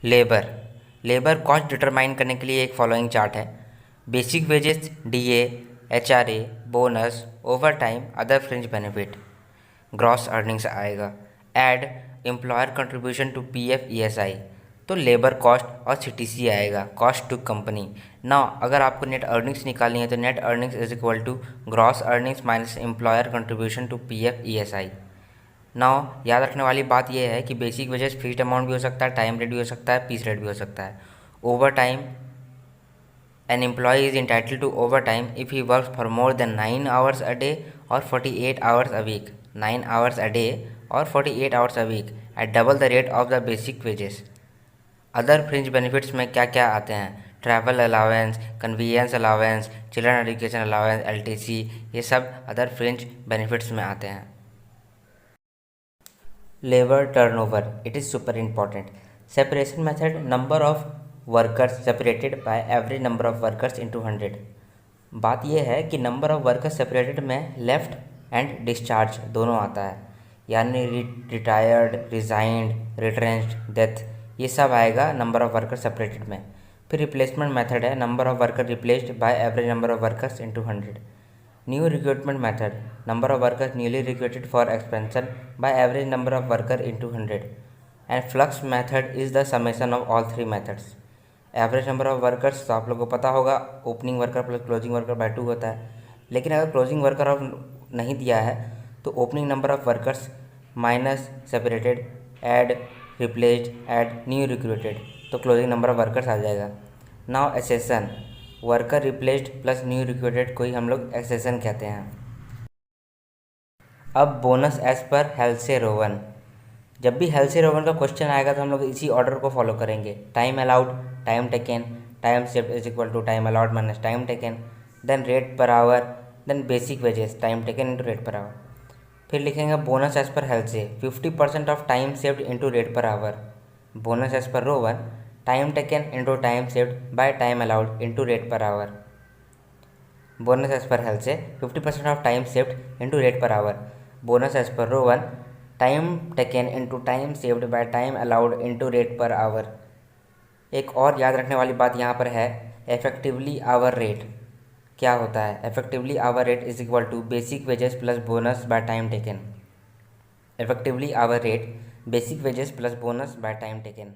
Labour labour cost determine करने के लिए एक फॉलोइंग चार्ट है। Basic wages, DA, HRA, bonus, overtime, other fringe benefit, gross earnings आएगा। Add employer contribution to PF ESI, तो labour cost और CTC आएगा, कॉस्ट टू कंपनी। ना अगर आपको नेट अर्निंग्स निकालनी है तो net earnings is equal to gross earnings minus employer contribution to PF ESI. Now याद रखने वाली बात यह है कि बेसिक वेजेस फिक्स्ड अमाउंट भी हो सकता है, टाइम रेट भी हो सकता है, पीस रेट भी हो सकता है। Overtime, an employ is entitled to overtime if he work for more than 9 hours a day और 48 hours a week, 9 hours a day और 48 hours a week at double the rate of the basic wages. Other fringe benefits में क्या क्या आते हैं? Travel allowance, convenience allowance, children education allowance, LTC, ये सब other fringe benefits में आते हैं। Labour turnover, it is super important. Separation method, number of workers separated by average number of workers into 100। बात यह है कि नंबर ऑफ वर्कर्स सेपरेटेड में लेफ्ट एंड डिस्चार्ज दोनों आता है, यानी रिटायर्ड, रिजाइंड, रिट्रेंच्ड, डेथ, ये सब आएगा नंबर ऑफ वर्कर्स सेपरेटेड में। फिर रिप्लेसमेंट मेथड है, number of worker replaced by average number of workers into 100। New recruitment method, number of workers newly recruited for expansion by average number of worker into 100. And flux method is the summation of all three methods. Average number of workers तो आप लोगों को पता होगा, opening worker plus closing worker by 2 होता है। लेकिन अगर क्लोजिंग वर्कर ऑफ नहीं दिया है तो opening number of workers minus separated add replaced add new recruited, तो क्लोजिंग नंबर ऑफ वर्कर्स आ जाएगा। Now accession, worker replaced plus new recruited को ही हम लोग एक्सेशन कहते हैं। अब बोनस एज पर हेल्से रोवन, जब भी हेल्से रोवन का क्वेश्चन आएगा तो हम लोग इसी ऑर्डर को फॉलो करेंगे। Time allowed, time taken, time saved is equal to time allowed minus time taken, then rate per hour, then basic wages, time taken into rate per hour. फिर लिखेंगे bonus as per Halsey, 50% of time saved into rate per hour. Bonus as per Rowan, time taken into time saved by time allowed into rate per hour. Bonus as per Halsey से 50% of time saved into rate per hour. Bonus as per Rowan, time taken into time saved by time allowed into rate per hour. एक और याद रखने वाली बात यहाँ पर है, इफेक्टिवली आवर रेट क्या होता है? Effectively hour rate is equal to basic wages plus bonus by time taken. Effectively hour rate, basic wages plus bonus by time taken.